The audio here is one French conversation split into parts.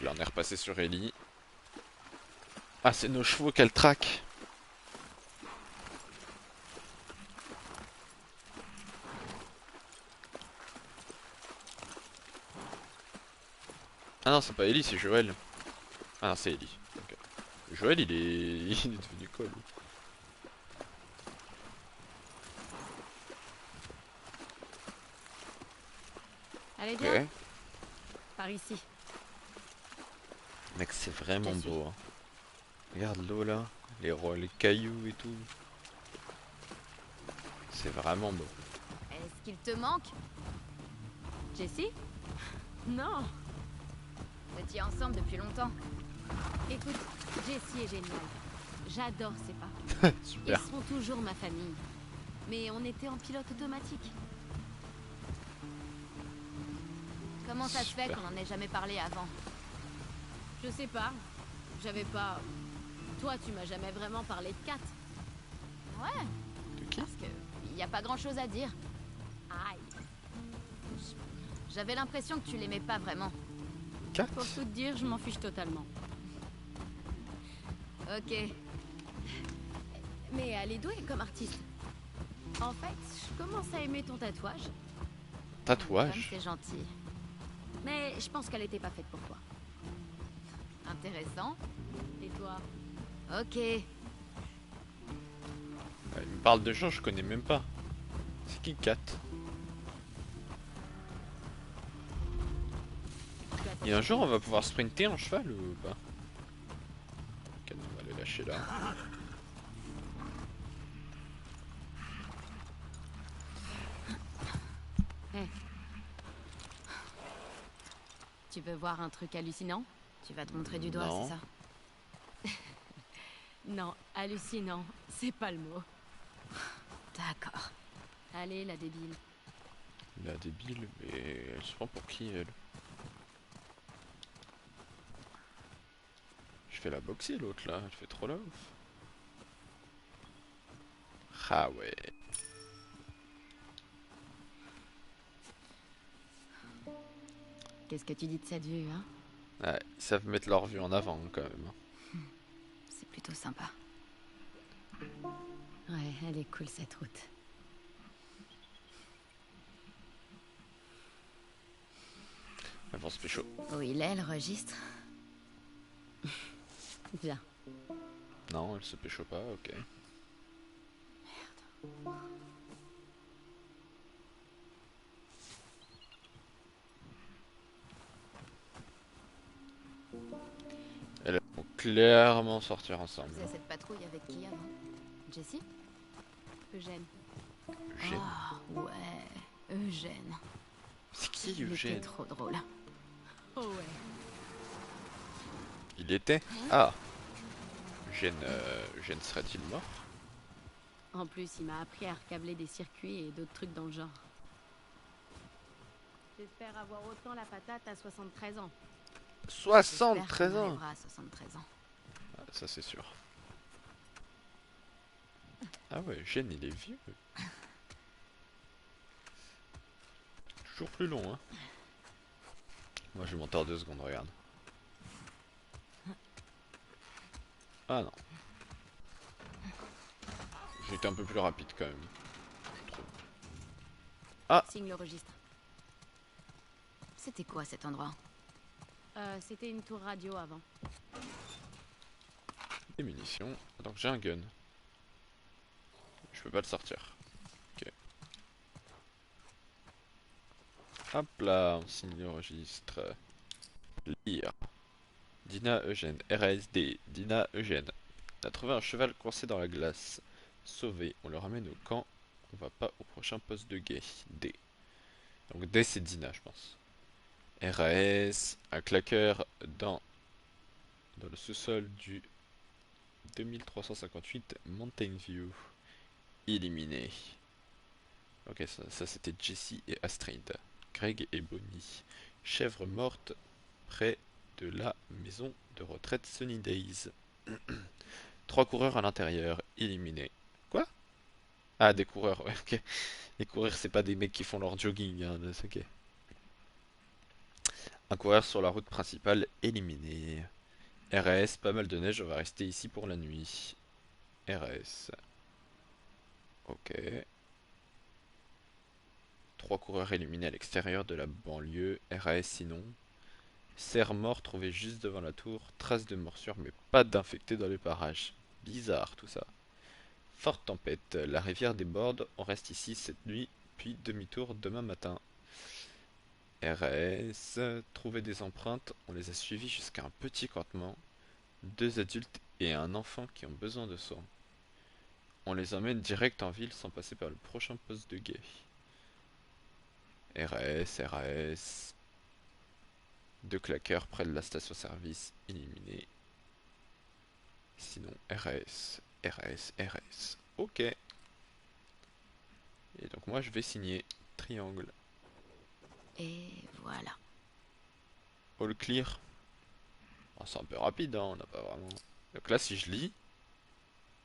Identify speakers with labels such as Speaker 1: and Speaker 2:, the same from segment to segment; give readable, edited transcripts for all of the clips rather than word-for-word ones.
Speaker 1: là on est repassé sur Ellie. Ah c'est nos chevaux qu'elle traque. Ah non c'est pas Ellie c'est Joël. Ah non c'est Ellie. Ok. Joël il est... il est devenu quoi lui?
Speaker 2: Allez, viens,
Speaker 1: Ok.
Speaker 2: par ici.
Speaker 1: Mec c'est
Speaker 2: Je te
Speaker 1: vraiment
Speaker 2: suis.
Speaker 1: beau hein. Regarde l'eau là. Les cailloux et tout. C'est vraiment beau.
Speaker 2: Est-ce qu'il te manque, Jessie? Non. Vous étiez ensemble depuis longtemps. Écoute, Jessie est géniale. J'adore ses parents. Ils
Speaker 1: Super.
Speaker 2: seront toujours ma famille. Mais on était en pilote automatique. Comment ça se fait
Speaker 1: Super.
Speaker 2: qu'on en ait jamais parlé avant? Je sais pas. J'avais pas... Toi, tu m'as jamais vraiment parlé de Kat. Ouais,
Speaker 1: De qui?
Speaker 2: parce que y a pas grand-chose à dire. Aïe. J'avais l'impression que tu l'aimais pas vraiment.
Speaker 1: Kat?
Speaker 2: Pour tout te dire, je m'en fiche totalement. Ok. Mais elle est douée comme artiste. En fait, je commence à aimer ton tatouage. Comme
Speaker 1: Tatouage?
Speaker 2: c'est gentil. Mais je pense qu'elle était pas faite pour toi. Intéressant. Et toi? Ok.
Speaker 1: Il me parle de gens que je connais même pas. C'est qui Kat?
Speaker 2: Tu as ta
Speaker 1: Et un jour on
Speaker 2: surprise.
Speaker 1: va pouvoir sprinter en cheval ou pas? Ok, on va les lâcher là.
Speaker 2: Hé. Tu veux voir un truc hallucinant? Tu vas te montrer du doigt, c'est
Speaker 1: Non.
Speaker 2: ça? Non, hallucinant, c'est pas le mot. D'accord. Allez, la débile.
Speaker 1: La débile, mais elle se prend pour qui elle? Je fais la boxer l'autre là, elle fait trop la ouf. Ah ouais.
Speaker 2: Qu'est-ce que tu dis de cette vue, hein?
Speaker 1: Ouais, ils savent mettre leur vue en avant quand même.
Speaker 2: C'est plutôt sympa. Ouais, elle est cool cette route.
Speaker 1: Elles vont se pécho.
Speaker 2: Où il est, le registre? Bien.
Speaker 1: Non, elles se pécho pas, ok. Elles vont clairement sortir
Speaker 2: Tu
Speaker 1: ensemble.
Speaker 2: faisais cette patrouille avec qui avant? Jessie? Eugène.
Speaker 1: Eugène.
Speaker 2: Ah, ouais. Eugène.
Speaker 1: C'est qui
Speaker 2: Il était
Speaker 1: Eugène?
Speaker 2: trop drôle. Oh ouais.
Speaker 1: Il était? Ah, Eugène, Eugène serait-il mort?
Speaker 2: En plus, il m'a appris à recabler des circuits et d'autres trucs dans le genre. J'espère avoir autant la patate à 73 ans. J'espère qu'on
Speaker 1: 73 ans!
Speaker 2: arrivera à 73 ans.
Speaker 1: Ah, ça c'est sûr. Ah ouais, Eugène il est vieux. Toujours plus long, hein. Moi je vais monter en 2 secondes, regarde. Ah non, j'ai été un peu plus rapide quand même, je trouve. Ah,
Speaker 2: Signe le registre. C'était quoi cet endroit? C'était une tour radio avant.
Speaker 1: des munitions. Donc j'ai un gun. Je peux pas le sortir. Ok. Hop là, on signe le registre. Lire. Dina Eugène. RASD. Dina Eugène. On a trouvé un cheval coincé dans la glace. Sauvé. On le ramène au camp. On va pas au prochain poste de guet. D. Donc D c'est Dina je pense. RAS. Un claqueur dans le sous-sol du 2358 Mountain View. Éliminé. Ok, ça c'était Jessie et Astrid. Greg et Bonnie. Chèvre morte près de la maison de retraite Sunny Days. 3 coureurs à l'intérieur, éliminés. Quoi? Ah, des coureurs, ouais, ok. Les coureurs, c'est pas des mecs qui font leur jogging, hein, ok. Un coureur sur la route principale éliminé. RS, pas mal de neige, on va rester ici pour la nuit. RS. Ok. 3 coureurs éliminés à l'extérieur de la banlieue. RS sinon. Cerf mort trouvé juste devant la tour. Traces de morsure mais pas d'infectés dans les parages. Bizarre tout ça. Forte tempête. La rivière déborde. On reste ici cette nuit. Puis demi-tour demain matin. RS. Trouver des empreintes. On les a suivis jusqu'à un petit campement. 2 adultes et un enfant qui ont besoin de soins. On les emmène direct en ville sans passer par le prochain poste de guet. RS, RS. 2 claqueurs près de la station-service, éliminé. Sinon, RS, RS, RS. Ok. Et donc moi je vais signer. Triangle.
Speaker 2: Et voilà.
Speaker 1: All clear. Oh, c'est un peu rapide, hein, on n'a pas vraiment... Donc là si je lis,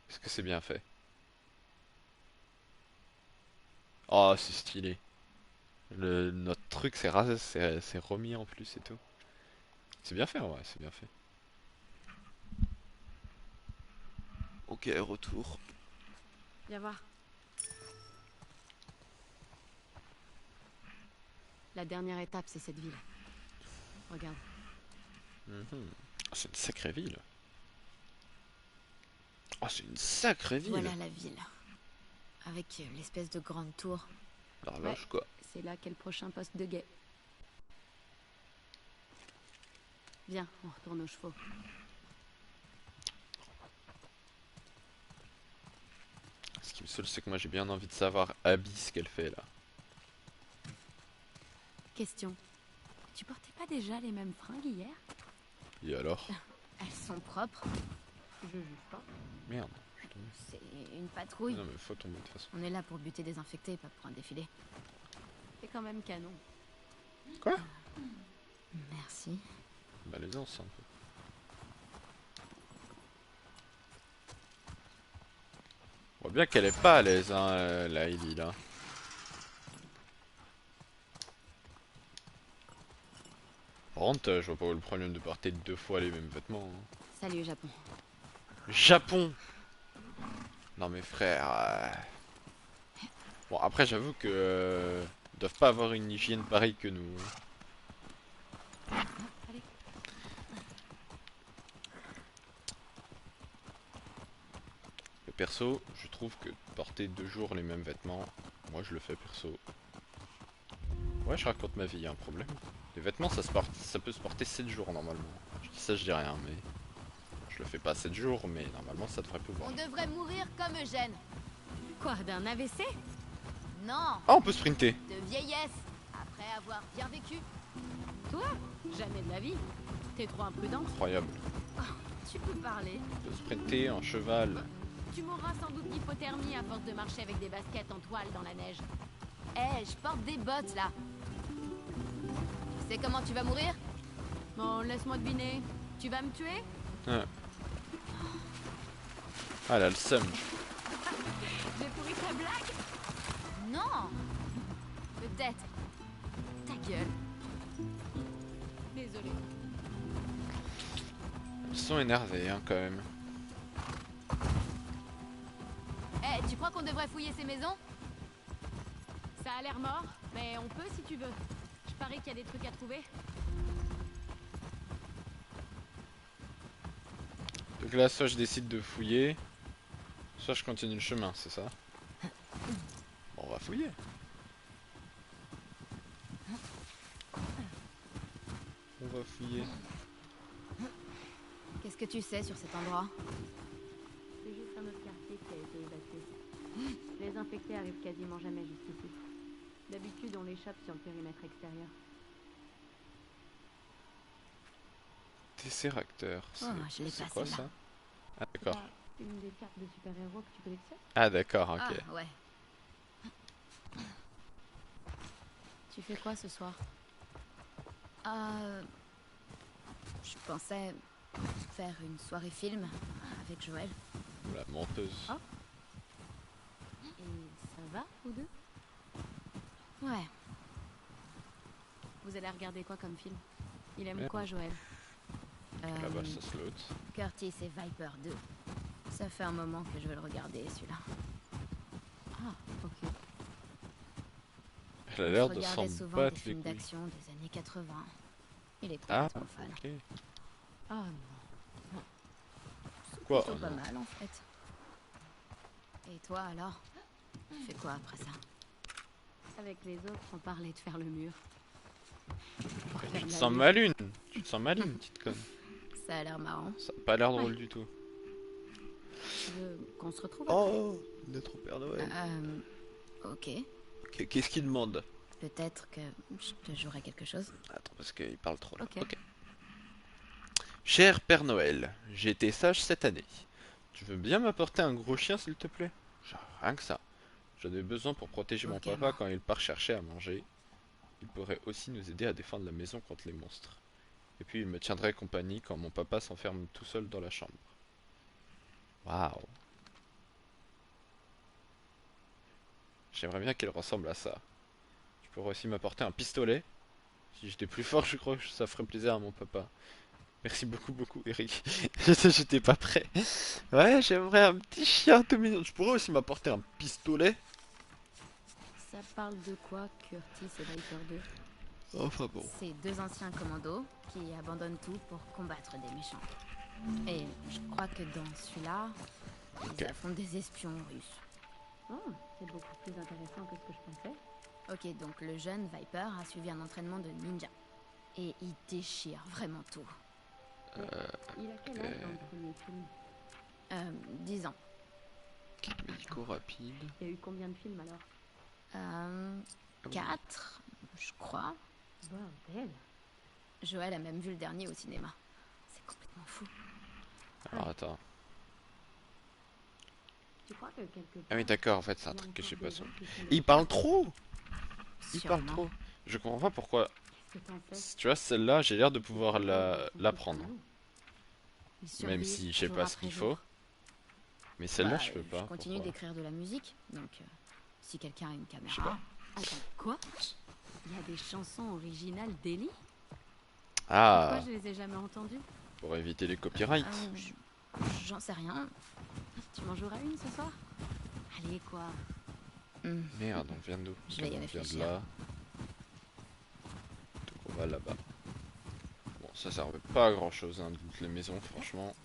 Speaker 1: est-ce que c'est bien fait? Oh, c'est stylé. Notre truc c'est rasé, c'est remis en plus et tout. C'est bien fait, ouais, c'est bien fait. Ok, retour.
Speaker 2: Viens voir. La dernière étape, c'est cette ville. Regarde.
Speaker 1: Mhm. Oh, c'est une sacrée ville. Oh, c'est une sacrée ville.
Speaker 2: Voilà la ville. Avec l'espèce de grande tour. Ouais,
Speaker 1: L'horloge, quoi.
Speaker 2: c'est là qu'est le prochain poste de guet. Viens, on retourne aux chevaux.
Speaker 1: Ce qui me saoule, c'est que moi j'ai bien envie de savoir Abby ce qu'elle fait là.
Speaker 2: Question. Tu portais pas déjà les mêmes fringues hier?
Speaker 1: Et alors?
Speaker 2: Elles sont propres. Je juge pas.
Speaker 1: Merde, je tombe.
Speaker 2: C'est une patrouille.
Speaker 1: Non mais faut tomber de toute façon.
Speaker 2: On est là pour buter des infectés, pas pour un défilé. C'est quand même canon.
Speaker 1: Quoi?
Speaker 2: Merci.
Speaker 1: Malaisance un peu. On voit bien qu'elle est pas à l'aise, hein, la Ellie là. Par contre, je vois pas où le problème de porter 2 fois les mêmes vêtements, hein.
Speaker 2: Salut, Japon.
Speaker 1: Japon! Non mais frère. Bon après j'avoue que ils doivent pas avoir une hygiène pareille que nous, hein.
Speaker 2: Allez.
Speaker 1: Mais perso, je trouve que porter 2 jours les mêmes vêtements, moi je le fais perso. Ouais, je raconte ma vie, y a un problème. Les vêtements, ça peut se porter 7 jours normalement. Je dis ça, je dis rien, mais je le fais pas 7 jours, mais normalement ça devrait pouvoir.
Speaker 2: On devrait mourir comme Eugène. Quoi, d'un AVC? Non,
Speaker 1: Ah, on peut sprinter.
Speaker 2: de vieillesse, après avoir bien vécu. Toi? Jamais de la vie. T'es trop imprudent.
Speaker 1: Incroyable.
Speaker 2: Tu peux parler.
Speaker 1: On peut sprinter en cheval.
Speaker 2: Tu mourras sans doute d'hypothermie à force de marcher avec des baskets en toile dans la neige. Eh, je porte des bottes là. Tu sais comment tu vas mourir? Bon, laisse-moi deviner. Tu vas me tuer?
Speaker 1: Ouais. Ah, elle a le seum.
Speaker 2: J'ai pourri ta blague? Non. Peut-être. Ta gueule. Désolé.
Speaker 1: Ils sont énervés, hein, quand même.
Speaker 2: Eh, tu crois qu'on devrait fouiller ces maisons? Ça a l'air mort, mais on peut si tu veux. Je parie qu'il y a des trucs à trouver.
Speaker 1: Donc là, soit je décide de fouiller, soit je continue le chemin, c'est ça? Bon, on va fouiller. On va fouiller.
Speaker 2: Qu'est-ce que tu sais sur cet endroit? C'est juste un autre quartier qui a été évacué. Les infectés arrivent quasiment jamais jusqu'ici. D'habitude, on l'échappe sur le périmètre extérieur.
Speaker 1: Tesseracteur.
Speaker 2: Oh, je l'ai
Speaker 1: C'est
Speaker 2: pas,
Speaker 1: quoi
Speaker 2: celle-là.
Speaker 1: ça? Ah, d'accord.
Speaker 2: Une des cartes de super-héros que tu collectionnes?
Speaker 1: Ah, d'accord, ok.
Speaker 2: Ah, ouais. Tu fais quoi ce soir? Je pensais faire une soirée film avec Joël.
Speaker 1: La menteuse.
Speaker 2: Ah. Et ça va, vous deux? Ouais. Vous Vous allez regarder quoi comme film? Il aime
Speaker 1: Merde.
Speaker 2: quoi, Joël?
Speaker 1: Là-bas, ça se loot.
Speaker 2: Curtis et Viper 2. Ça fait un moment que je veux le regarder, celui-là. Ah, ok.
Speaker 1: Elle a
Speaker 2: Je
Speaker 1: l'air de
Speaker 2: regardais
Speaker 1: s'en
Speaker 2: souvent des
Speaker 1: battre les
Speaker 2: films
Speaker 1: couilles.
Speaker 2: d'action des années 80. Il est
Speaker 1: Ah,
Speaker 2: trop fan.
Speaker 1: ok.
Speaker 2: Ah non. C'est
Speaker 1: Quoi?
Speaker 2: plutôt
Speaker 1: Oh
Speaker 2: pas
Speaker 1: non.
Speaker 2: mal, en fait. Et toi, alors? Tu fais quoi après ça? Avec les autres, on parlait de faire le mur. Pour faire
Speaker 1: Tu te
Speaker 2: de la
Speaker 1: sens
Speaker 2: musique.
Speaker 1: malune. Tu te sens malune, petite conne.
Speaker 2: Ça a l'air marrant.
Speaker 1: Ça a pas l'air drôle
Speaker 2: Ouais.
Speaker 1: du tout.
Speaker 2: Tu veux qu'on se retrouve après?
Speaker 1: Oh, notre Père Noël.
Speaker 2: Ok.
Speaker 1: Qu'est-ce qu'il demande?
Speaker 2: Peut-être que je te jouerai quelque chose.
Speaker 1: Attends, parce qu'il parle trop là.
Speaker 2: Ok.
Speaker 1: Cher Père Noël, j'ai été sage cette année. Tu veux bien m'apporter un gros chien, s'il te plaît? Genre, rien que ça. J'en ai besoin pour protéger mon
Speaker 2: Ok,
Speaker 1: papa
Speaker 2: moi.
Speaker 1: quand il part chercher à manger. Il pourrait aussi nous aider à défendre la maison contre les monstres. Et puis il me tiendrait compagnie quand mon papa s'enferme tout seul dans la chambre. Waouh. J'aimerais bien qu'il ressemble à ça. Tu pourrais aussi m'apporter un pistolet. Si j'étais plus fort, je crois que ça ferait plaisir à mon papa. Merci beaucoup, beaucoup, Eric. J'étais pas prêt. Ouais, j'aimerais un petit chien tout mignon. Tu pourrais aussi m'apporter un pistolet.
Speaker 2: Ça parle de quoi, Curtis et Viper 2?
Speaker 1: Enfin bon.
Speaker 2: C'est deux anciens commandos qui abandonnent tout pour combattre des méchants. Et je crois que dans celui-là,
Speaker 1: Ok.
Speaker 2: ils affrontent des espions russes. Oh, c'est beaucoup plus intéressant que ce que je pensais. Ok, donc le jeune Viper a suivi un entraînement de ninja. Et il déchire vraiment tout. Il a quel âge dans le premier film? 10 ans.
Speaker 1: Kit médicaux rapide.
Speaker 2: Il y a eu combien de films alors?
Speaker 1: oui.
Speaker 2: 4, je crois. Bordel. Joël a même vu le dernier au cinéma. C'est complètement fou.
Speaker 1: Alors attends.
Speaker 2: Tu crois que quelque part,
Speaker 1: Ah oui d'accord, en fait c'est un
Speaker 2: il y a
Speaker 1: truc que je sais
Speaker 2: encore
Speaker 1: pas
Speaker 2: des
Speaker 1: sur...
Speaker 2: gens qui font
Speaker 1: Il parle trop. Il parle
Speaker 2: Sûrement.
Speaker 1: trop. Je comprends pas pourquoi.
Speaker 2: Qu'est-ce que t'en fais?
Speaker 1: Tu vois, celle-là, j'ai l'air de pouvoir la prendre.
Speaker 2: Ils
Speaker 1: Même
Speaker 2: survivent
Speaker 1: si je sais
Speaker 2: jour
Speaker 1: pas ce
Speaker 2: après
Speaker 1: qu'il
Speaker 2: jour.
Speaker 1: faut. Mais celle-là,
Speaker 2: Bah,
Speaker 1: je peux pas.
Speaker 2: Je continue
Speaker 1: Pourquoi?
Speaker 2: d'écrire de la musique, donc si quelqu'un a une
Speaker 1: Je sais
Speaker 2: caméra...
Speaker 1: pas.
Speaker 2: Attends, quoi? Il y a des chansons originales d'Ellie?
Speaker 1: Ah,
Speaker 2: Pourquoi je les ai jamais entendues?
Speaker 1: pour éviter les copyrights.
Speaker 2: J'en sais rien. Tu m'en joueras une ce soir? Allez, quoi?
Speaker 1: Merde, on vient d'où?
Speaker 2: Je vais y
Speaker 1: On vient de
Speaker 2: réfléchir.
Speaker 1: là. Donc on va là-bas. Bon, ça servait pas à grand chose, hein, toutes les maisons, franchement.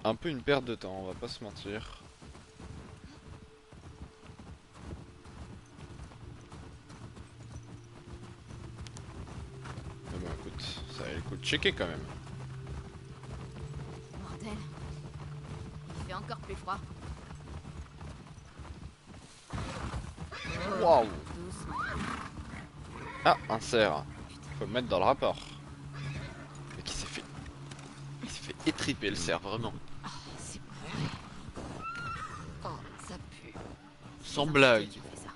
Speaker 1: Un peu une perte de temps, on va pas se mentir. Mais bon, écoute, ça valait le coup de checker quand même.
Speaker 2: Bordel. Il fait encore plus froid.
Speaker 1: Waouh!
Speaker 2: Doucement.
Speaker 1: Ah, un cerf. Faut le mettre dans le rapport. Mais qui s'est fait... Il s'est fait étriper le cerf, vraiment.
Speaker 2: C'est pas vrai. Oh, ça pue.
Speaker 1: Sans
Speaker 2: C'est un
Speaker 1: blague.
Speaker 2: petit qui fait ça.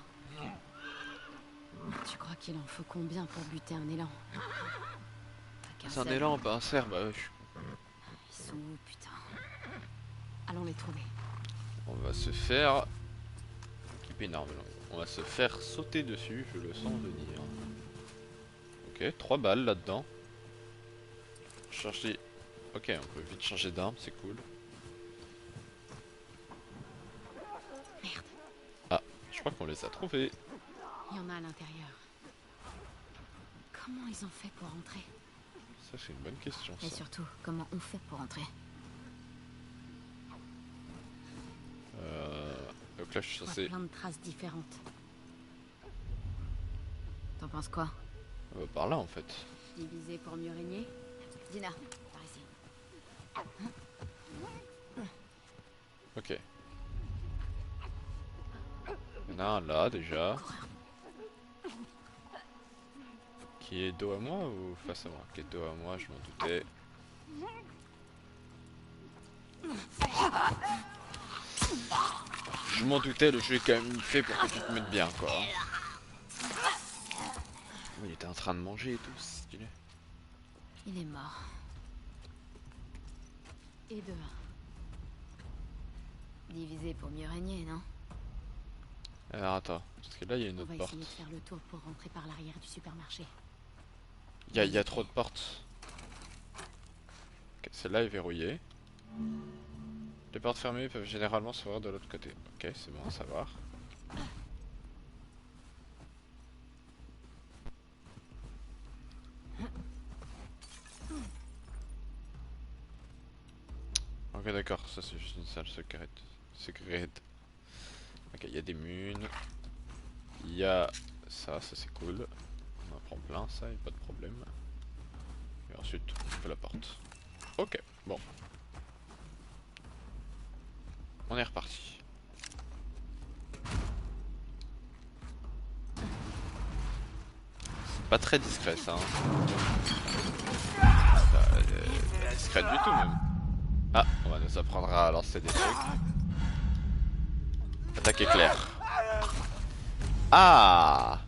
Speaker 2: Tu crois qu'il en faut combien pour buter un élan? Pas qu'un
Speaker 1: C'est un
Speaker 2: seul.
Speaker 1: élan, pas un cerf, bah ouais.
Speaker 2: Ils sont où, putain? Allons les trouver.
Speaker 1: On va se faire... Équipe énorme, là. On va se faire sauter dessus, je le sens venir. Ok, 3 balles là-dedans. Changer... Ok, on peut vite changer d'arme, c'est cool.
Speaker 2: Merde.
Speaker 1: Ah, je crois qu'on les a trouvés.
Speaker 2: Il y en a à l'intérieur. Comment ils ont fait pour entrer?
Speaker 1: Ça, c'est une bonne question,
Speaker 2: Et
Speaker 1: ça.
Speaker 2: surtout, comment on fait pour entrer?
Speaker 1: Donc là, je suis
Speaker 2: Je vois
Speaker 1: censé...
Speaker 2: plein de traces différentes. T'en penses quoi?
Speaker 1: par là, en fait.
Speaker 2: Diviser pour mieux régner? Dina, par ici.
Speaker 1: Ok. Il y en a un là, déjà. Qui est dos à moi ou face à moi? Qui est dos à moi, je m'en doutais. Je m'en doutais, le jeu est quand même fait pour que tu te mettes bien, quoi. Oh, il était en train de manger et tout, c'est stylé.
Speaker 2: Il est mort. Et de un. Diviser pour mieux régner, non?
Speaker 1: Alors attends, parce que là il y a une
Speaker 2: On
Speaker 1: autre
Speaker 2: va
Speaker 1: porte.
Speaker 2: essayer de faire le tour pour rentrer par l'arrière du supermarché.
Speaker 1: Il y a trop de portes. Ok, celle-là est verrouillée. Les portes fermées peuvent généralement s'ouvrir de l'autre côté. Ok, c'est bon à savoir. Ok, d'accord, ça c'est juste une salle secrète. Ok, il y a des munes. Il y a ça c'est cool. On en prend plein, ça, y a pas de problème. Et ensuite, on fait la porte. Ok, bon. On est reparti. C'est pas très discret ça. Hein. Pas discret du tout même. Ah, on va nous apprendre à lancer des trucs. Attaque éclair. Ah!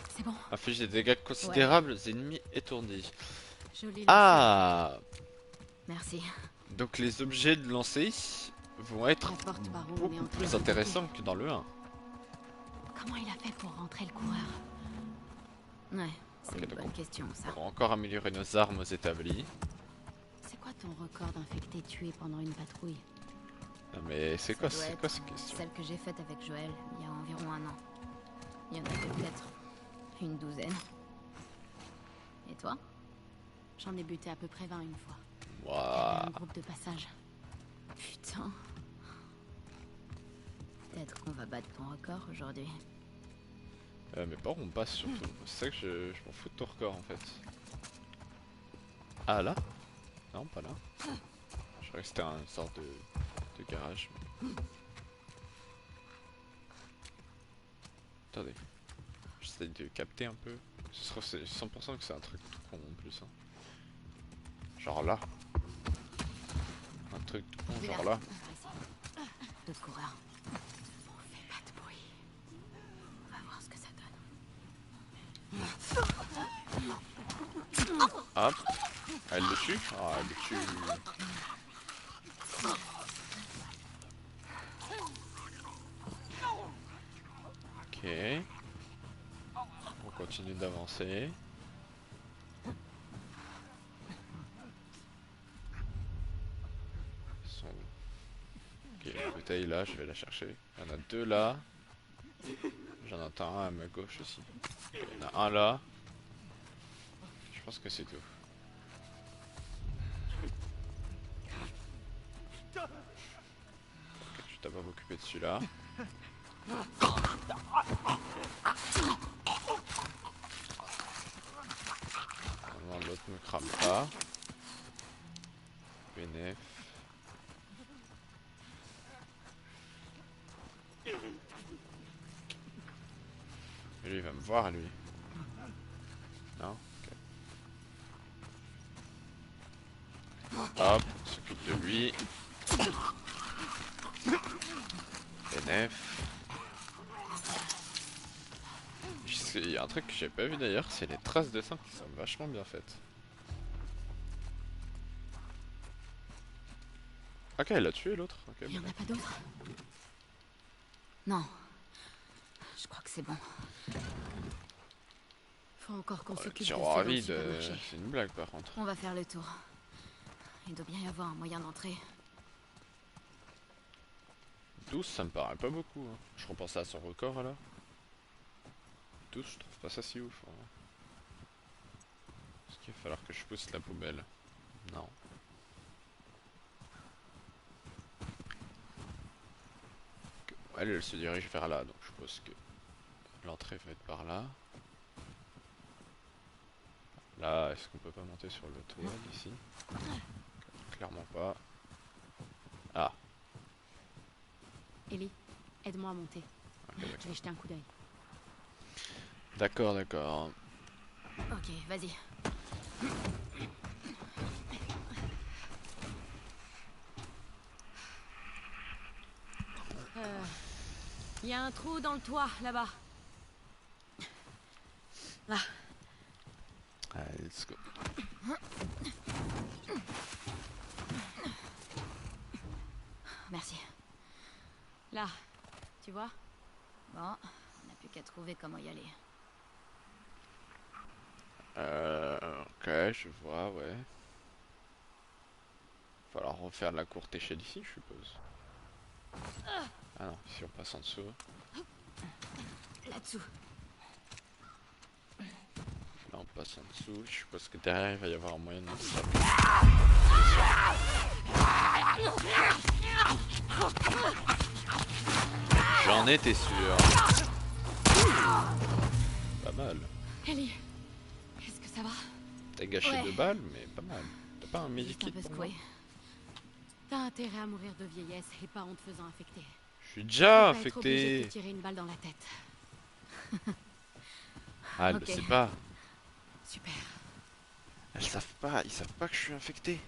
Speaker 2: C'est bon.
Speaker 1: Inflige des dégâts considérables aux ennemis étourdis.
Speaker 2: Joli lancé.
Speaker 1: Ah!
Speaker 2: Merci.
Speaker 1: Donc les objets de lancer vont être
Speaker 2: La porte par où on est
Speaker 1: beaucoup
Speaker 2: entré
Speaker 1: plus
Speaker 2: de l'autre
Speaker 1: intéressants que dans le 1.
Speaker 2: Comment il a fait pour rentrer le coureur? Ouais, c'est
Speaker 1: Ok,
Speaker 2: une
Speaker 1: donc
Speaker 2: bonne question, ça.
Speaker 1: On va encore améliorer nos armes aux établis.
Speaker 2: C'est quoi ton record d'infectés tués pendant une patrouille?
Speaker 1: Non mais c'est
Speaker 2: Ça
Speaker 1: quoi,
Speaker 2: doit être
Speaker 1: ces questions?
Speaker 2: celle que j'ai faite avec Joël, il y a environ un an. Il y en avait peut-être une douzaine. Et toi? J'en ai buté à peu près 20 une fois. Il y avait un
Speaker 1: Waouh.
Speaker 2: groupe de passage. Putain. Peut-être qu'on va battre ton record aujourd'hui.
Speaker 1: Mais par où on passe surtout? C'est ça que je m'en fous de ton record en fait. Ah là? Non, pas là. Je croyais que c'était une sorte de garage. Attendez. J'essaie de capter un peu. C'est 100% que c'est un truc tout con en plus. Hein. Genre là. Un truc tout con, genre là.
Speaker 2: D'autres coureurs. On fait pas de bruit. On va voir ce que ça donne.
Speaker 1: Hop. Elle le tue? Ah, elle le tue. Ok. On continue d'avancer. Ils sont où? Ok, la bouteille là, je vais la chercher. Il y en a deux là. J'en entends un à ma gauche aussi. Il y en a un là. Je pense que c'est tout. Ok, je t'ai pas m'occuper de celui-là. Normalement l'autre me crame pas. Bénéf. Lui il va me voir lui. Non? Ok. Hop, on s'occupe de lui. Bénéf. Il y a un truc que j'ai pas vu d'ailleurs, c'est les traces de sang qui sont vachement bien faites. Ok, elle a tué l'autre. Ok,
Speaker 2: Il y en
Speaker 1: bon.
Speaker 2: a pas d'autres? Non. Je crois que c'est bon. Faut encore qu'on
Speaker 1: Le
Speaker 2: s'occupe de
Speaker 1: tiroir
Speaker 2: ceux dans le
Speaker 1: vide,
Speaker 2: supermarché.
Speaker 1: c'est une blague par contre.
Speaker 2: On va faire le tour. Il doit bien y avoir un moyen d'entrer.
Speaker 1: 12 ça me paraît pas beaucoup. Hein. Je repense à son record là. 12 je trouve pas ça si ouf. Hein. Est-ce qu'il va falloir que je pousse la poubelle? Non. Elle se dirige vers là, donc je suppose que l'entrée va être par là. Là, est-ce qu'on peut pas monter sur le toit d'ici? Clairement pas. Ah,
Speaker 2: Ellie, aide-moi à monter.
Speaker 1: ok,
Speaker 2: Je vais jeter un coup d'œil.
Speaker 1: d'accord, d'accord.
Speaker 2: Ok, vas-y. Il y a un trou dans le toit, là-bas. Là.
Speaker 1: Allez, let's go.
Speaker 2: Merci. Là, tu vois. Bon, on n'a plus qu'à trouver comment y aller.
Speaker 1: Ok, je vois, ouais. Falloir refaire la courte échelle ici, je suppose. Ah non, ici on passe en dessous.
Speaker 2: Là-dessous.
Speaker 1: Là on passe en dessous. Je suppose que derrière il va y avoir un moyen de monter. J'en étais sûr. Pas mal.
Speaker 2: Ellie, est-ce que ça va?
Speaker 1: T'as gâché
Speaker 2: Ouais.
Speaker 1: 2 balles, mais pas mal. T'as pas un
Speaker 2: Juste un
Speaker 1: medikit
Speaker 2: peu
Speaker 1: pour moi?
Speaker 2: secoué. T'as intérêt à mourir de vieillesse et pas en te faisant infecter.
Speaker 1: Je suis
Speaker 2: Je
Speaker 1: déjà
Speaker 2: vais pas être obligée de te
Speaker 1: infecté.
Speaker 2: tirer une balle dans la tête.
Speaker 1: Ah, elle le
Speaker 2: Ok.
Speaker 1: sait pas.
Speaker 2: Super.
Speaker 1: Elles savent pas, ils savent pas que je suis infecté.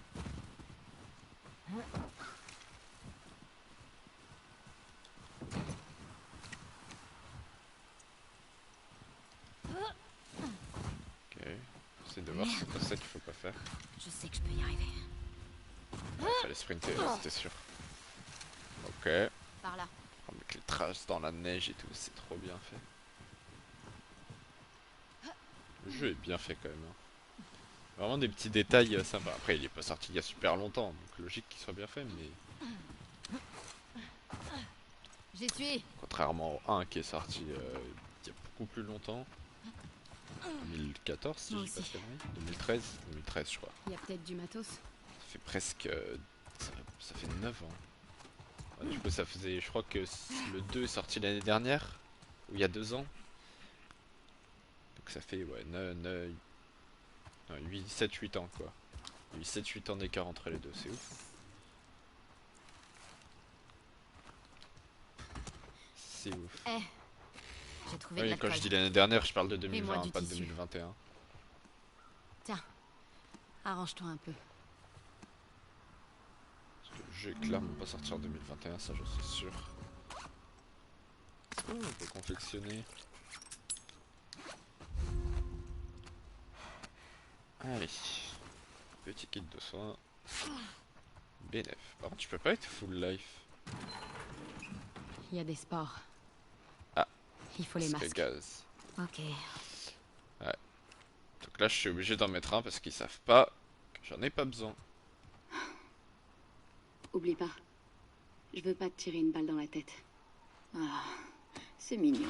Speaker 1: Ok. J'essaie de voir si c'est pas ça qu'il faut pas faire.
Speaker 2: Je sais que je peux y arriver.
Speaker 1: Ouais, fallait sprinter, c'était sûr. Ok.
Speaker 2: Par là.
Speaker 1: Avec les traces dans la neige et tout, c'est trop bien fait. Le jeu est bien fait quand même. Hein. Vraiment des petits détails sympas. Après, il est pas sorti il y a super longtemps, donc logique qu'il soit bien fait, mais
Speaker 2: J'y suis.
Speaker 1: contrairement au 1 qui est sorti il y a beaucoup plus longtemps. 2014 si
Speaker 2: Moi
Speaker 1: je dis pas de
Speaker 2: aussi.
Speaker 1: conneries. 2013 2013 je crois.
Speaker 2: Il y a peut-être du matos.
Speaker 1: Ça fait presque... ça fait 9 ans. Ouais, du coup ça faisait... Je crois que le 2 est sorti l'année dernière. Ou il y a 2 ans. Donc ça fait ouais 8, 7, 8 ans quoi. 8, 7, 8 ans d'écart entre les deux, c'est ouf. C'est ouf.
Speaker 2: Eh, j'ai trouvé de
Speaker 1: Oui, quand
Speaker 2: l'alcool.
Speaker 1: je dis l'année dernière, je parle de
Speaker 2: Et moi
Speaker 1: 2020,
Speaker 2: du
Speaker 1: pas de
Speaker 2: tissu.
Speaker 1: 2021.
Speaker 2: Tiens, arrange-toi un peu.
Speaker 1: Parce que le jeu est clairement pas sorti en 2021, ça je suis sûr. Oh, on peut confectionner. Allez. Petit kit de soins. Bénef. Par contre, tu peux pas être full life.
Speaker 2: Il y a des spores.
Speaker 1: Ah,
Speaker 2: Il faut les
Speaker 1: c'est
Speaker 2: masques.
Speaker 1: gaz.
Speaker 2: Ok.
Speaker 1: Ouais. Donc là, je suis obligé d'en mettre un parce qu'ils savent pas que j'en ai pas besoin.
Speaker 3: Oublie pas, je veux pas te tirer une balle dans la tête. Ah, c'est mignon.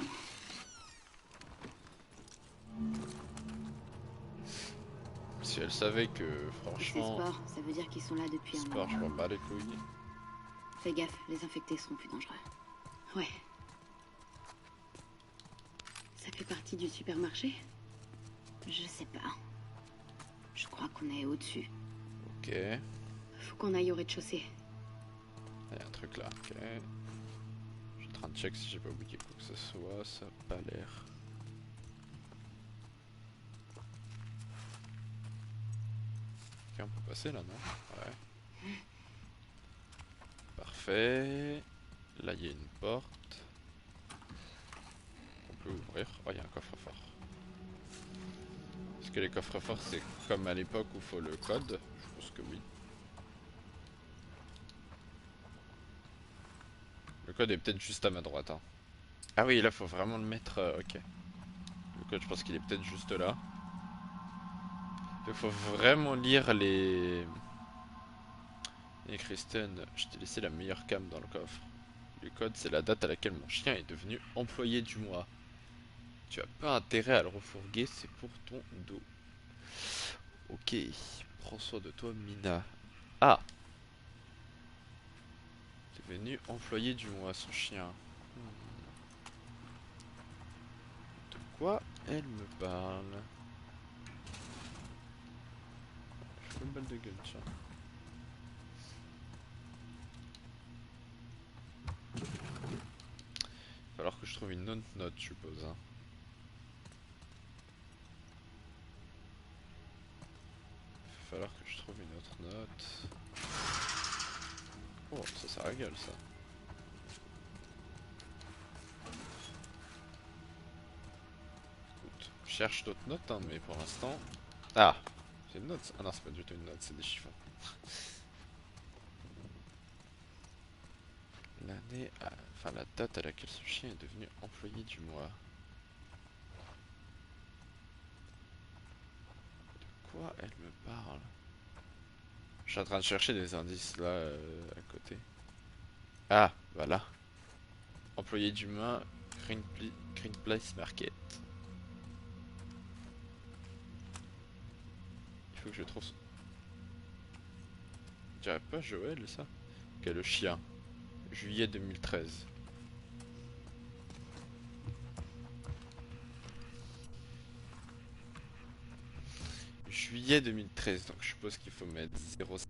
Speaker 1: Si elle savait que,
Speaker 3: Ces
Speaker 1: franchement,
Speaker 3: spores, ça veut dire qu'ils sont là depuis un
Speaker 1: sport, je
Speaker 3: moment.
Speaker 1: vois pas les couilles.
Speaker 3: Fais gaffe, les infectés seront plus dangereux. Ouais. Ça fait partie du supermarché? Je sais pas. Je crois qu'on est au-dessus.
Speaker 1: Ok. Il
Speaker 3: Faut qu'on aille au rez-de-chaussée.
Speaker 1: y a un truc là. Ok. Je suis en train de check si j'ai pas oublié quoi que ce soit. Ça a pas l'air. Ok, on peut passer là, non? Ouais. Parfait. Là, il y a une porte. On peut ouvrir. Oh, il y a un coffre-fort. Est-ce que les coffres forts c'est comme à l'époque où faut le code? Je pense que oui. Le code est peut-être juste à ma droite. Hein. Ah oui, là faut vraiment le mettre. Ok. Le code, je pense qu'il est peut-être juste là. Il faut vraiment lire les. Et Kristen, je t'ai laissé la meilleure cam dans le coffre. Le code, c'est la date à laquelle mon chien est devenu employé du mois. Tu as pas intérêt à le refourguer, c'est pour ton dos. Ok, prends soin de toi, Mina. Ah, devenu employé du mois, son chien. De quoi elle me parle? Je fais une balle de gueule, tiens. Va falloir que je trouve une autre note, je suppose. Hein. Va falloir que je trouve une autre note. Oh, ça régale ça. Écoute, je cherche d'autres notes, hein, mais pour l'instant. Ah! C'est une note? Ah non, c'est pas du tout une note, c'est des chiffons. L'année à Enfin, la date à laquelle ce chien est devenu employé du mois. De quoi elle me parle? Je suis en train de chercher des indices là à côté. Ah, voilà. Employé du mois, Green Place Market. Il faut que je trouve. Je dirais pas Joël ça? Ok, le chien. Juillet 2013. Juillet 2013, donc je suppose qu'il faut mettre 07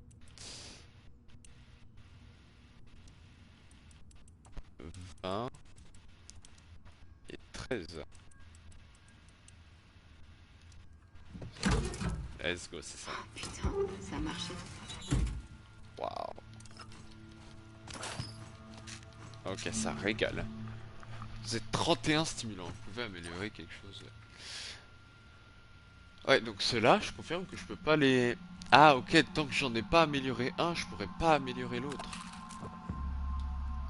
Speaker 1: 20 et 13. Let's go, c'est ça.
Speaker 3: Putain, ça a marché.
Speaker 1: Waouh. Ok, ça régale. Vous êtes 31 stimulants, vous pouvez améliorer quelque chose. Ouais, donc ceux-là, je confirme que je peux pas les... Ah ok, tant que j'en ai pas amélioré un, je pourrais pas améliorer l'autre.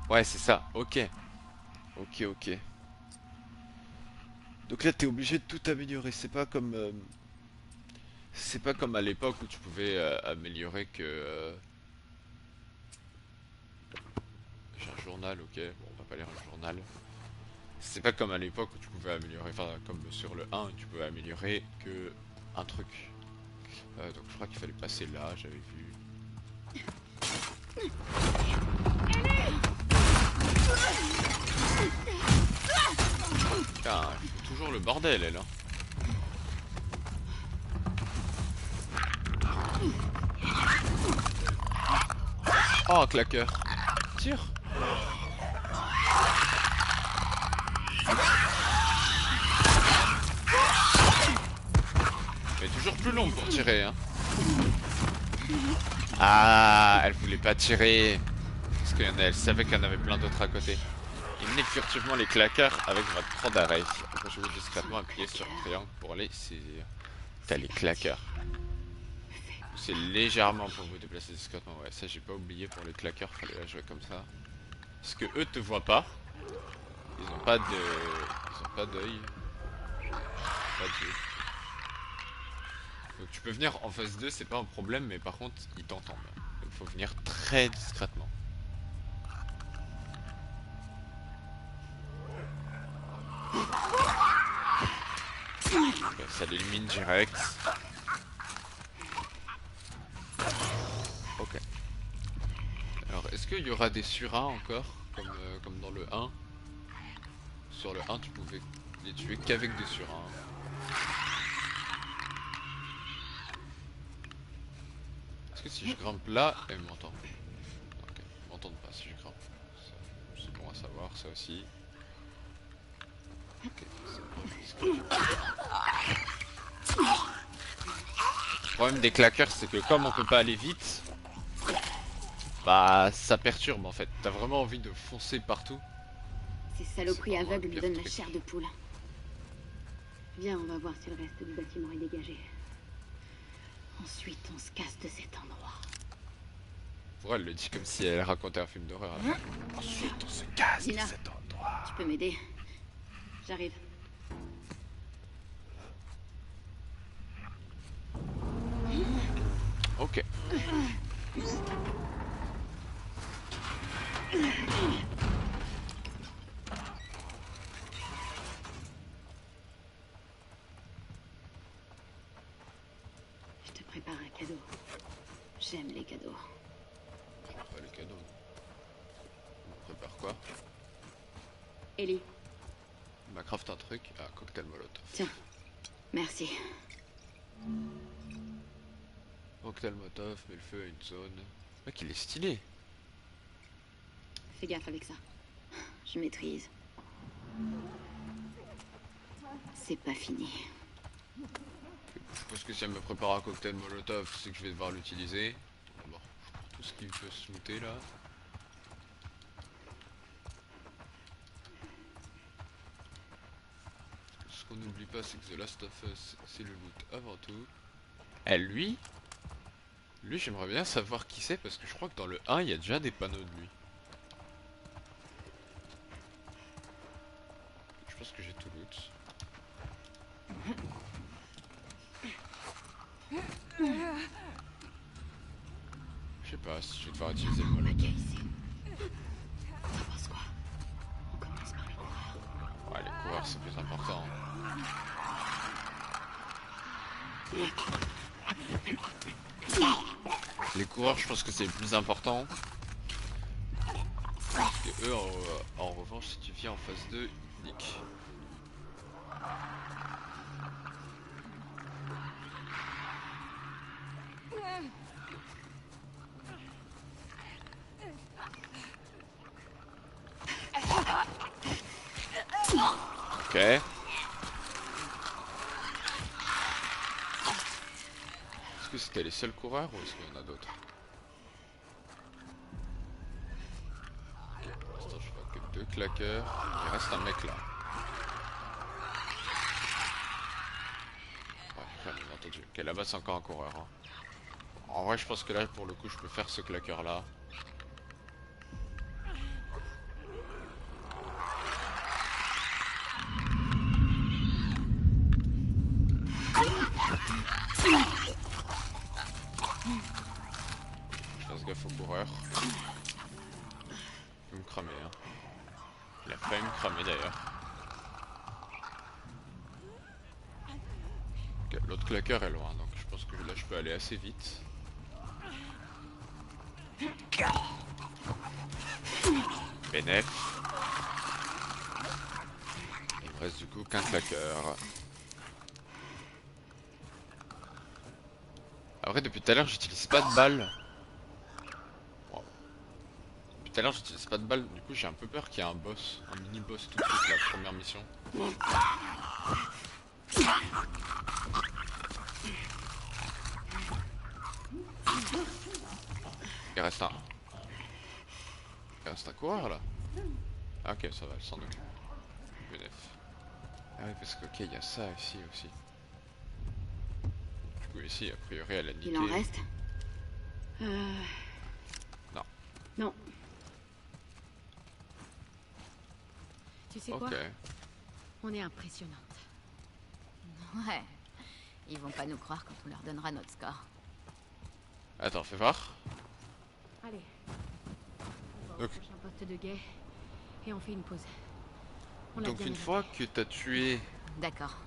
Speaker 1: Ouais, c'est ça, ok. Ok, ok. Donc là, t'es obligé de tout améliorer, c'est pas comme à l'époque où tu pouvais améliorer que... J'ai un journal, ok, bon, on va pas lire un journal. C'est pas comme à l'époque où tu pouvais améliorer, enfin comme sur le 1, tu pouvais améliorer que un truc. Donc je crois qu'il fallait passer là, j'avais vu. Putain, elle fout toujours le bordel elle. Hein. Oh, un claqueur. Tire. Mais toujours plus long pour tirer, hein. Ah, elle voulait pas tirer. Parce elle savait qu'il y en avait plein d'autres à côté. Éliminez furtivement les claqueurs avec votre croix d'arrêt. Approchez-vous discrètement, appuyez sur le triangle pour les saisir. T'as les claqueurs. C'est légèrement pour vous déplacer discrètement. Ouais, ça j'ai pas oublié pour les claqueurs, fallait la jouer comme ça. Parce que eux te voient pas. Ils ont pas de... Ils ont pas d'œil. Pas d'yeux. Donc tu peux venir en phase 2, c'est pas un problème, mais par contre ils t'entendent. Donc faut venir très discrètement. Ça l'élimine direct. Ok. Alors est-ce qu'il y aura des surins encore comme dans le 1? Sur le 1 tu pouvais les tuer qu'avec des surins. Est-ce que si je grimpe là, elle m'entend? Ok, ils m'entendent pas si je grimpe. C'est bon à savoir ça aussi. Ok, le problème des claqueurs c'est que comme on peut pas aller vite, bah ça perturbe en fait. T'as vraiment envie de foncer partout.
Speaker 3: Ces saloperies aveugles me donnent la
Speaker 1: truc.
Speaker 3: chair de poule. Viens, on va voir si le reste du bâtiment est dégagé. Ensuite, on se casse de cet endroit.
Speaker 1: Pour elle le dit comme si elle racontait un film d'horreur. Ensuite, on se casse de cet endroit.
Speaker 3: Tu peux m'aider? J'arrive.
Speaker 1: Ok.
Speaker 3: Je te prépare un cadeau. J'aime les cadeaux.
Speaker 1: Pas les cadeaux. On prépare quoi?
Speaker 3: Ellie.
Speaker 1: On va craft un truc. Ah, cocktail molotov.
Speaker 3: Tiens. Merci.
Speaker 1: Cocktail molotov, met le feu à une zone. Mec, il est stylé.
Speaker 3: Fais gaffe avec ça. Je maîtrise. C'est pas fini.
Speaker 1: Je pense que si elle me prépare un cocktail molotov, c'est que je vais devoir l'utiliser. Bon, je prends tout ce qui peut se looter là. Ce qu'on n'oublie pas, c'est que The Last of Us, c'est le loot avant tout. Et lui, j'aimerais bien savoir qui c'est parce que je crois que dans le 1, il y a déjà des panneaux de lui. doute. Je sais pas si je vais devoir utiliser le
Speaker 3: On a
Speaker 1: molotov.
Speaker 3: qu'à ici. T'en penses quoi? On commence par les coureurs.
Speaker 1: Ouais, les coureurs c'est plus important. Les coureurs, je pense que c'est le plus important. Parce que eux, en revanche, si tu viens en phase 2, ils niquent. Ok. Est-ce que c'était les seuls coureurs ou est-ce qu'il y en a d'autres? Pour l'instant, je vois que 2 claqueurs. Il reste un mec là. Ouais, bien entendu. Ok, là-bas c'est encore un coureur. Hein. En vrai, je pense que là, pour le coup, je peux faire ce claqueur là. Je fasse gaffe au coureur. Il peut me cramer. Hein. Il a failli me cramer d'ailleurs. Okay, l'autre claqueur est loin, donc je pense que là je peux aller assez vite. Bénef. Il me reste du coup qu'un claqueur. Après depuis tout à l'heure j'utilise pas de balles. Wow. Depuis tout à l'heure j'utilise pas de balles, du coup j'ai un peu peur qu'il y ait un boss, un mini boss tout de suite la première mission. Il reste un. Il reste un coureur là. Ah ok ça va, elle s'en occupe. Bénef. Ah oui parce que ok il y a ça ici aussi. Du coup ici a priori elle a niqué.
Speaker 3: Il en reste?
Speaker 1: Non.
Speaker 3: Non.
Speaker 2: Tu sais
Speaker 1: Ok.
Speaker 2: quoi? On est impressionnante.
Speaker 4: Ouais. Ils vont pas nous croire quand on leur donnera notre score.
Speaker 1: Attends, fais voir.
Speaker 2: Allez. On va
Speaker 1: Donc-
Speaker 2: au prochain poste de guet et on fait une pause. On l'a
Speaker 1: Donc
Speaker 2: bien
Speaker 1: une
Speaker 2: mérité.
Speaker 1: fois que t'as tué...
Speaker 4: D'accord.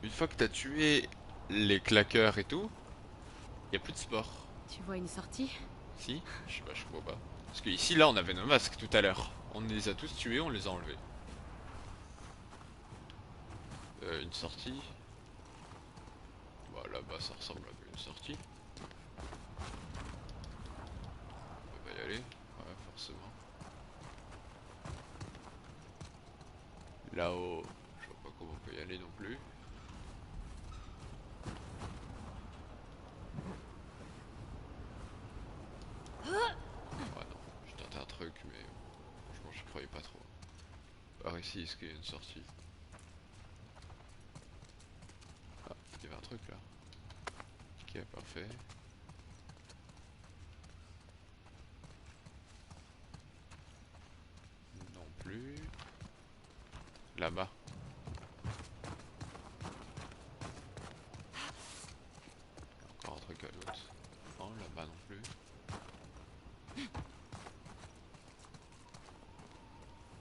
Speaker 1: Une fois que t'as tué les claqueurs et tout, y a plus de sport.
Speaker 2: Tu vois une sortie?
Speaker 1: Si? Je sais pas, je vois pas. Parce que ici, là, on avait nos masques tout à l'heure. On les a tous tués, on les a enlevés. Une sortie. Bah là-bas, ça ressemble à une sortie. On va y aller. Ouais, forcément. Là-haut, je vois pas comment on peut y aller non plus. Ouais, non, je tentais un truc, mais franchement, j'y croyais pas trop. Par ici, est-ce qu'il y a une sortie? Ah, il y avait un truc là. Ok, parfait. Non plus. Là-bas. Encore un truc à l'autre. Non, là-bas non plus.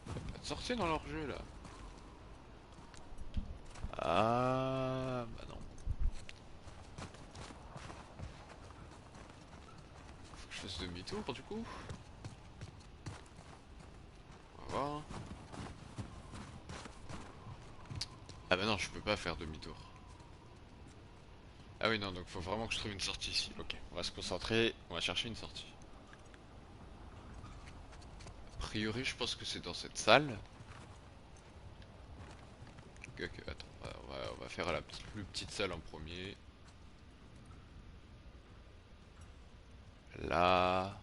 Speaker 1: Pas de sortie dans leur jeu là. Ah, bah non. Faut que je fasse demi-tour du coup. On va voir. Ah bah non, je peux pas faire demi-tour. Ah oui non, donc faut vraiment que je trouve une sortie ici. Ok, on va se concentrer, on va chercher une sortie. A priori, je pense que c'est dans cette salle. Ok, attends, on va faire la plus petite salle en premier. Là...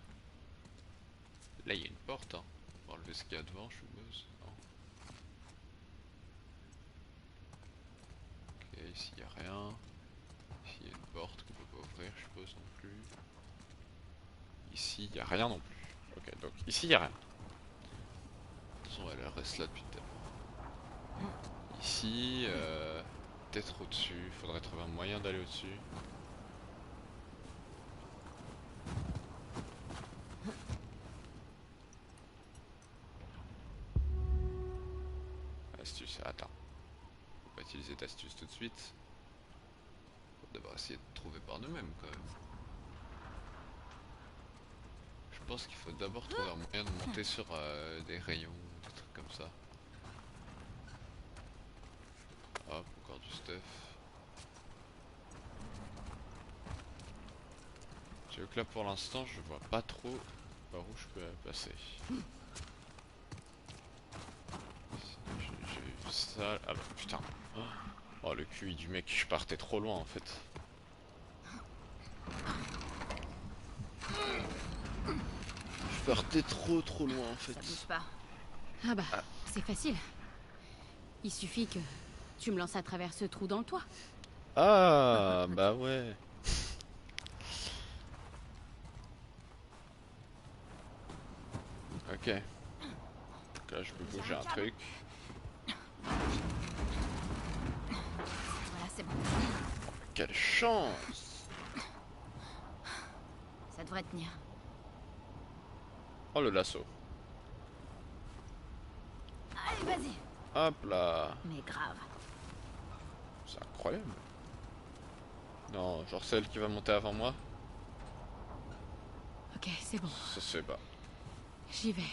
Speaker 1: Là, il y a une porte, hein. On va enlever ce qu'il y a devant, je suppose. Non. Ok, ici, il n'y a rien. Ici, il y a une porte qu'on peut pas ouvrir, je suppose, non plus. Ici, il n'y a rien non plus. Ok, donc ici, il n'y a rien. De toute façon, elle reste là depuis tout à l'heure. Ici, peut-être au-dessus. Faudrait trouver un moyen d'aller au-dessus. Astuce, attends. Faut pas utiliser d'astuce tout de suite. Faut d'abord essayer de trouver par nous-mêmes quand même. Je pense qu'il faut d'abord trouver un moyen de monter sur des rayons, des trucs comme ça. Hop, encore du stuff. J'avoue que là pour l'instant je vois pas trop par où je peux passer. J'ai vu ça. Ah bah putain. Oh le QI du mec, je partais trop loin en fait. Je partais trop loin en fait.
Speaker 4: Ça bouge pas.
Speaker 2: Ah bah, c'est facile. Il suffit que tu me lances à travers ce trou dans le toit.
Speaker 1: Ah bah ouais. Ok. Donc là je peux bouger un truc.
Speaker 4: Voilà, c'est bon.
Speaker 1: Quelle chance!
Speaker 4: Ça devrait tenir.
Speaker 1: Oh le lasso.
Speaker 4: Allez, vas-y.
Speaker 1: Hop là.
Speaker 4: Mais grave.
Speaker 1: C'est incroyable. Non, genre celle qui va monter avant moi,
Speaker 2: Ok, c'est bon.
Speaker 1: ça se fait pas.
Speaker 2: J'y vais.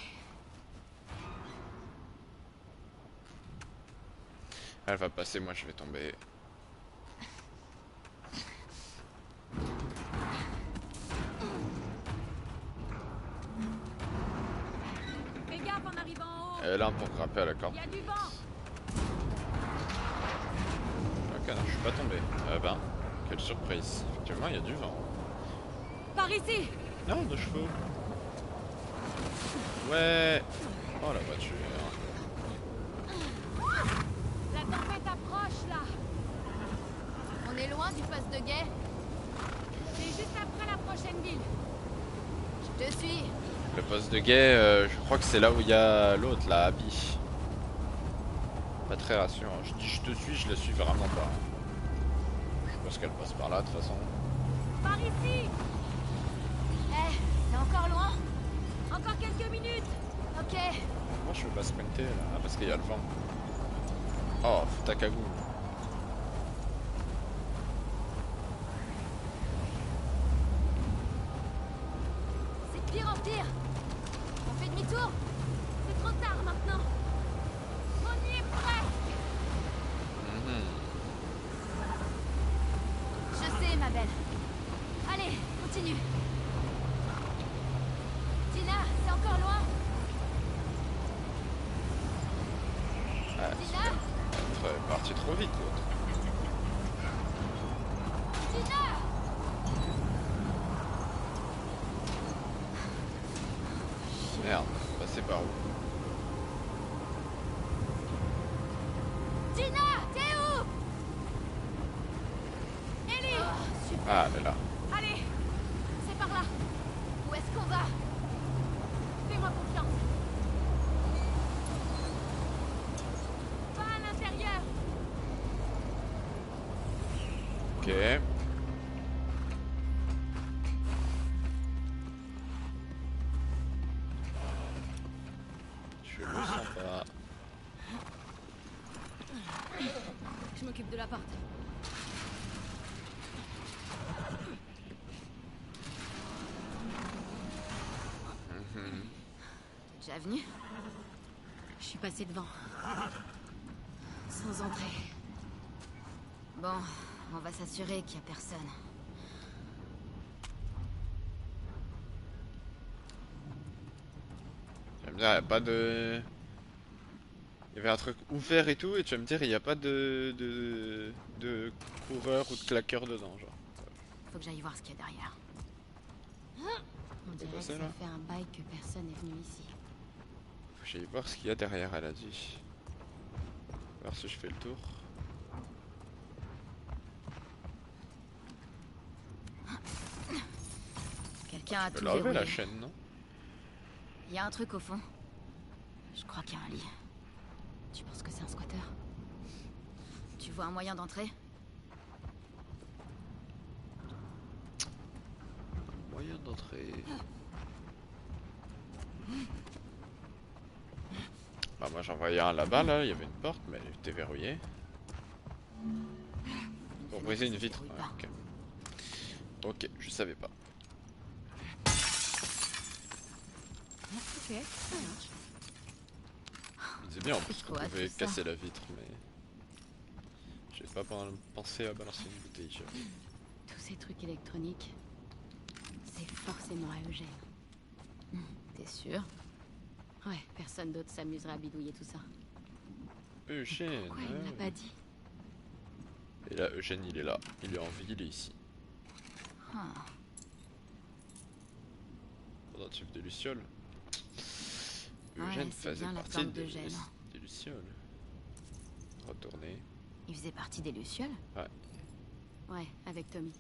Speaker 1: Elle va passer, moi je vais tomber.
Speaker 2: Fais gaffe en arrivant en haut.
Speaker 1: Elle est là pour grimper à la corde.
Speaker 2: Il y a du vent.
Speaker 1: Ok, non, je suis pas tombé. Eh ben, quelle surprise. Effectivement, il y a du vent.
Speaker 2: Par ici.
Speaker 1: Non, de chevaux. Ouais. Oh la voiture.
Speaker 2: La tempête approche là.
Speaker 4: On est loin du poste de guet.
Speaker 2: C'est juste après la prochaine ville.
Speaker 4: Je te suis.
Speaker 1: Le poste de guet, je crois que c'est là où il y a l'autre, là, Abby. Pas très rassurant. Je dis je te suis, je la suis vraiment pas. Je pense qu'elle passe par là de toute façon.
Speaker 2: Par ici.
Speaker 4: Eh, c'est encore loin.
Speaker 2: Encore quelques minutes.
Speaker 4: Ok.
Speaker 1: Moi je peux pas sprinter là, ah, parce qu'il y a le vent. Oh, faut ta cagoule.
Speaker 4: C'est de pire en pire. On fait demi-tour.
Speaker 2: C'est trop tard maintenant. On y est presque.
Speaker 1: Mhm.
Speaker 4: Je sais, ma belle. Allez, continue. Dina, c'est encore loin.
Speaker 1: Ah,
Speaker 4: Dina,
Speaker 1: c'est parti trop vite l'autre.
Speaker 4: Dina.
Speaker 1: Merde, passer par où?
Speaker 4: Dina, t'es où?
Speaker 2: Ellie.
Speaker 4: Super.
Speaker 1: Ah, elle est là.
Speaker 2: Allez. C'est par là.
Speaker 4: Où est-ce qu'on va?
Speaker 2: Fais-moi confiance. Va à l'intérieur.
Speaker 1: Ok. Je le sens pas.
Speaker 2: Je m'occupe de la porte.
Speaker 1: Mhm.
Speaker 4: T'es déjà venu?
Speaker 2: Je suis passée devant. Sans entrer.
Speaker 4: Bon, on va s'assurer qu'il y a personne.
Speaker 1: Tu vas me dire, y a pas de... Il y avait un truc ouvert et tout, et tu vas me dire, il n'y a pas de coureur ou de claqueur dedans, genre.
Speaker 4: Faut que j'aille voir ce qu'il y a derrière.
Speaker 2: On dirait que
Speaker 1: passer,
Speaker 2: ça
Speaker 1: là
Speaker 2: fait un bail que personne n'est venu ici.
Speaker 1: Faut que j'aille voir ce qu'il y a derrière, elle a dit. Voir si je fais le tour.
Speaker 4: Quelqu'un a
Speaker 1: Je peux
Speaker 4: tout
Speaker 1: la lever la
Speaker 4: verrouillé.
Speaker 1: chaîne, non?
Speaker 4: Il y a un truc au fond. Je crois qu'il y a un lit.
Speaker 2: Tu penses que c'est un squatter?
Speaker 4: vois un moyen d'entrer?
Speaker 1: Moyen d'entrer. Bah moi j'en voyais un là-bas, là, il y avait une porte, mais elle était verrouillée. Pour briser une vitre. Ouais, ok. Ok, je savais pas.
Speaker 2: Ok, ça marche.
Speaker 1: Je disais bien en plus qu'on
Speaker 4: quoi,
Speaker 1: pouvait
Speaker 4: tout ça?
Speaker 1: casser la vitre, mais... J'ai pas pensé à balancer une bouteille, j'avoue.
Speaker 2: Tous ces trucs électroniques, c'est forcément à Eugène.
Speaker 4: T'es sûr?
Speaker 2: Ouais, personne d'autre s'amuserait à bidouiller tout ça.
Speaker 1: Eugène,
Speaker 2: Pourquoi il me l'a pas dit?
Speaker 1: Et là, Eugène, il est là. Il est en vie, il est ici.
Speaker 4: Ah.
Speaker 1: Pendentif des Lucioles.
Speaker 4: Ouais,
Speaker 1: Eugène
Speaker 4: c'est
Speaker 1: faisait
Speaker 4: bien la
Speaker 1: partie
Speaker 4: plante d'Eugène.
Speaker 1: des Lucioles. Retourner.
Speaker 4: Il faisait partie des Lucioles?
Speaker 2: Ouais, avec Tommy.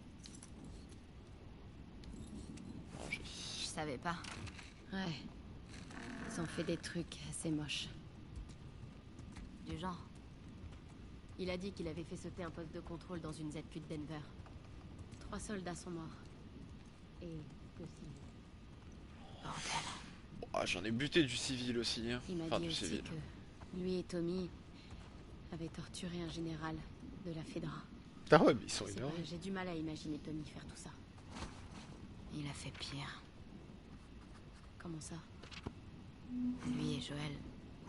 Speaker 1: Manger.
Speaker 4: Je savais pas.
Speaker 2: Ouais. Ils ont fait des trucs assez moches.
Speaker 4: Du genre.
Speaker 2: Il a dit qu'il avait fait sauter un poste de contrôle dans une ZQ de Denver. 3 soldats sont morts. Et 2 civils.
Speaker 4: Bordel.
Speaker 1: Oh, j'en ai buté du civil aussi. Hein.
Speaker 2: Il m'a
Speaker 1: Enfin,
Speaker 2: dit
Speaker 1: du
Speaker 2: aussi
Speaker 1: civil.
Speaker 2: que lui et Tommy avaient torturé un général de la Fedra.
Speaker 1: Ah ouais, mais ils sont
Speaker 2: C'est
Speaker 1: énormes.
Speaker 2: vrai, j'ai du mal à imaginer Tommy faire tout ça.
Speaker 4: Il a fait pire.
Speaker 2: Comment ça?
Speaker 4: Lui et Joël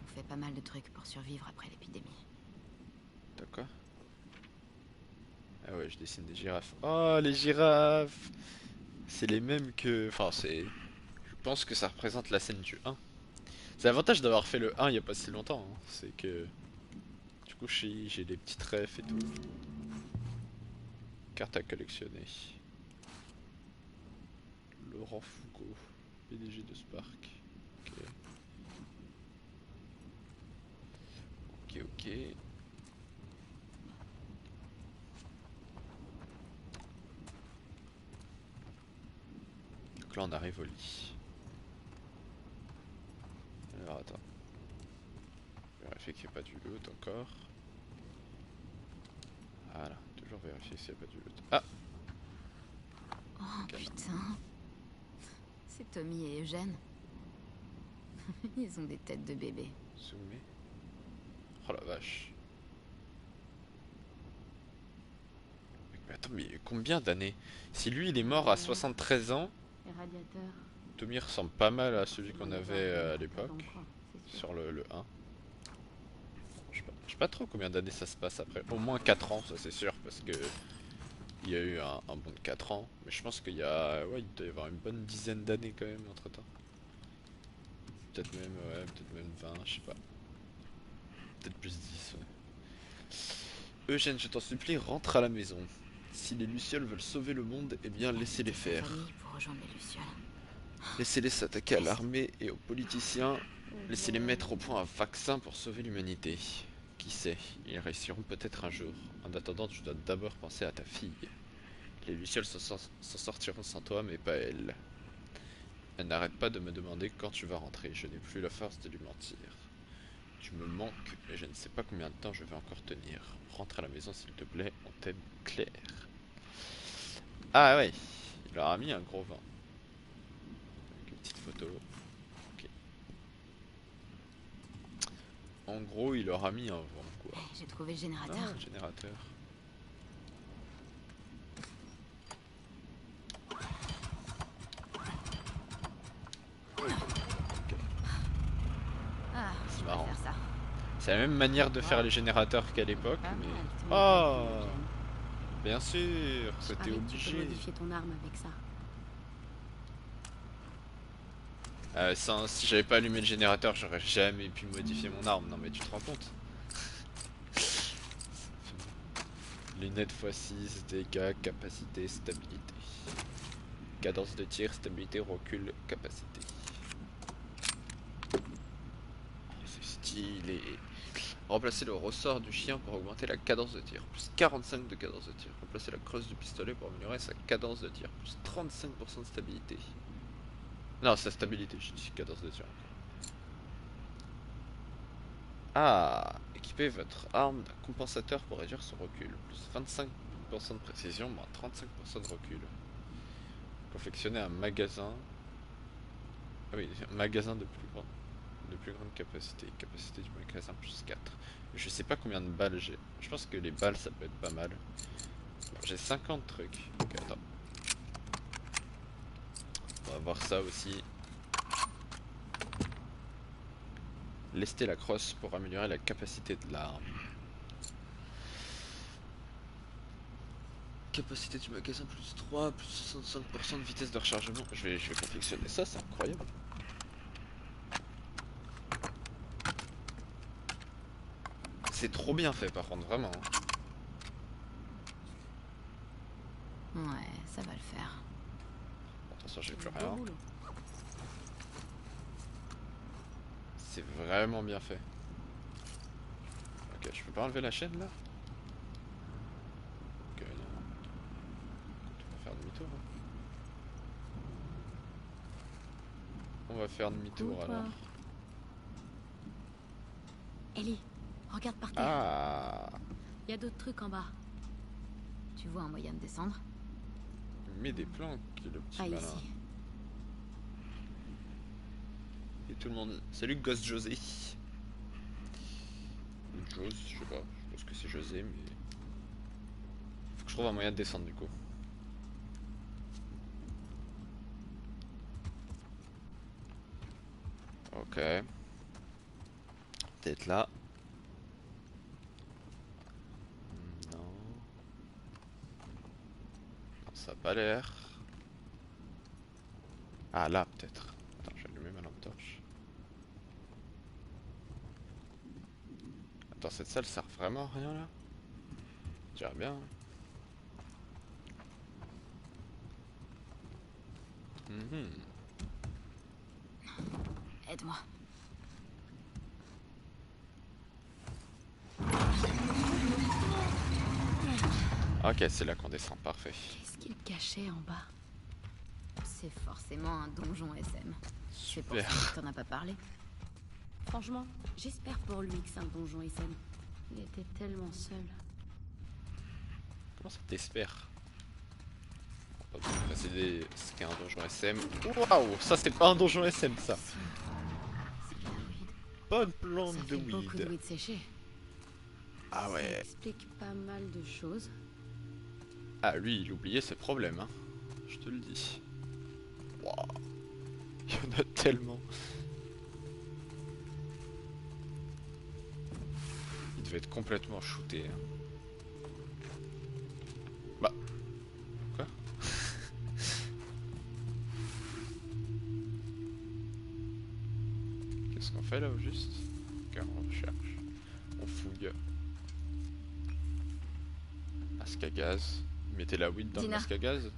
Speaker 4: ont fait pas mal de trucs pour survivre après l'épidémie.
Speaker 1: D'accord. Ah ouais, je dessine des girafes. Oh, les girafes! C'est les mêmes que... Enfin, c'est... Je pense que ça représente la scène du 1. C'est l'avantage d'avoir fait le 1 il y a pas si longtemps. Hein. C'est que... Du coup, j'ai des petites refs et tout. Carte à collectionner. Laurent Foucault, PDG de Spark. Ok. Ok, ok. Donc là, on arrive au lit. Alors, attends. Vérifier qu'il n'y a pas du loot encore. Voilà, toujours vérifier s'il n'y a pas du loot. Ah!
Speaker 4: Oh
Speaker 1: Ok.
Speaker 4: putain. C'est Tommy et Eugène. Ils ont des têtes de bébé.
Speaker 1: Zoomer. Oh la vache. Mais attends, mais combien d'années? Si lui il est mort à 73 ans,
Speaker 2: Les radiateurs.
Speaker 1: Tommy ressemble pas mal à celui qu'on avait à l'époque,
Speaker 2: C'est sûr.
Speaker 1: sur le 1. Je sais pas trop combien d'années ça se passe après. Au moins 4 ans, ça c'est sûr, parce que il y a eu un bond de 4 ans. Mais je pense qu'il y a... Ouais, il doit y avoir une bonne dizaine d'années quand même entre temps. Peut-être même, ouais, peut-être même 20, je sais pas. Peut-être plus 10, ouais. Eugène, je t'en supplie, rentre à la maison. Si les Lucioles veulent sauver le monde, eh bien laissez-les
Speaker 4: Sa
Speaker 1: faire.
Speaker 4: famille pour rejoindre les Lucioles.
Speaker 1: Laissez-les s'attaquer à l'armée et aux politiciens. Laissez-les mettre au point un vaccin pour sauver l'humanité. Qui sait, ils réussiront peut-être un jour. En attendant, tu dois d'abord penser à ta fille. Les Lucioles s'en sortiront sans toi, mais pas elle. Elle n'arrête pas de me demander quand tu vas rentrer. Je n'ai plus la force de lui mentir. Tu me manques et je ne sais pas combien de temps je vais encore tenir. Rentre à la maison s'il te plaît, on t'aime Claire. Ah ouais, il leur a mis un gros vin. Avec une petite photo. Ok. En gros, il leur a mis un vent, quoi.
Speaker 4: J'ai trouvé le
Speaker 1: Ah,
Speaker 4: générateur.
Speaker 1: un générateur.
Speaker 4: Ah,
Speaker 1: C'est
Speaker 4: je vais
Speaker 1: marrant.
Speaker 4: faire ça.
Speaker 1: C'est la même manière de faire les générateurs qu'à l'époque,
Speaker 2: Pas
Speaker 1: mais...
Speaker 2: mal, ton
Speaker 1: Oh,
Speaker 2: attaque, Eugène.
Speaker 1: bien sûr,
Speaker 2: Je
Speaker 1: c'était
Speaker 2: parie que tu peux
Speaker 1: obligé.
Speaker 2: modifier ton arme avec ça.
Speaker 1: Si j'avais pas allumé le générateur, j'aurais jamais pu modifier mon arme. Non mais tu te rends compte? Lunettes x6, dégâts, capacité, stabilité. Cadence de tir, stabilité, recul, capacité. Oh, c'est stylé. Remplacer le ressort du chien pour augmenter la cadence de tir. Plus 45 de cadence de tir. Remplacer la creuse du pistolet pour améliorer sa cadence de tir. Plus 35% de stabilité. Non, sa stabilité, je dis cadence de tir. Ah, Équipez votre arme d'un compensateur pour réduire son recul. Plus 25% de précision, moins 35% de recul. Confectionner un magasin. Ah oui, un magasin de plus grande capacité. Capacité du magasin plus 4. Je sais pas combien de balles j'ai. Je pense que les balles ça peut être pas mal. J'ai 50 trucs. Ok, attends. On va voir ça aussi. Lester la crosse pour améliorer la capacité de l'arme. Capacité du magasin plus 3, plus 65% de vitesse de rechargement. Je vais confectionner ça, c'est incroyable. C'est trop bien fait par contre, vraiment.
Speaker 4: Ouais, ça va le faire.
Speaker 1: Attention, j'ai plus
Speaker 2: Beau
Speaker 1: rien.
Speaker 2: boulot.
Speaker 1: C'est vraiment bien fait. Ok, je peux pas enlever la chaîne là? Ok, non. Tu vas faire demi-tour. Hein. On va faire demi-tour
Speaker 2: Coucou, toi.
Speaker 1: alors.
Speaker 2: Ellie, regarde par terre.
Speaker 1: Ah,
Speaker 2: Il y a d'autres trucs en bas.
Speaker 4: Tu vois un moyen de descendre?
Speaker 1: il met des planques, le petit
Speaker 2: Pas
Speaker 1: malin.
Speaker 2: ici.
Speaker 1: Et tout le monde. Salut Ghost José. Ou Jose, je sais pas. Je pense que c'est José, mais. Faut que je trouve un moyen de descendre du coup. Ok. Peut-être là. Non. Non, ça a pas l'air. Ah là peut-être. Attends, je vais allumer ma lampe torche. Attends, cette salle sert vraiment à rien là? Je dirais bien. Mhm.
Speaker 4: Aide-moi.
Speaker 1: Ok, c'est là qu'on descend, parfait.
Speaker 2: Qu'est-ce qu'il cachait en bas?
Speaker 4: C'est forcément un donjon SM. C'est pour
Speaker 1: Super.
Speaker 4: ça que t'en as pas parlé.
Speaker 2: Franchement, j'espère pour lui que c'est un donjon SM. Il était tellement seul.
Speaker 1: Comment ça t'espères? On va pas besoin de préciser ce qu'est un donjon SM. Waouh, ça c'est pas un donjon SM ça.
Speaker 2: C'est de la weed.
Speaker 1: Bonne
Speaker 2: Ça
Speaker 1: plante de
Speaker 2: fait beaucoup de
Speaker 1: weed.
Speaker 2: weed séché.
Speaker 1: Ah
Speaker 2: Ça
Speaker 1: ouais.
Speaker 2: explique pas mal de choses.
Speaker 1: Ah lui, il oubliait ses problèmes, hein. Je te le dis. Waouh. Il y en a tellement. Il devait être complètement shooté. Hein. Bah. Quoi? Qu'est-ce qu'on fait là au juste? Car on cherche. On fouille. Masque à gaz. Mettez la weed dans le
Speaker 4: Dina.
Speaker 1: masque à gaz.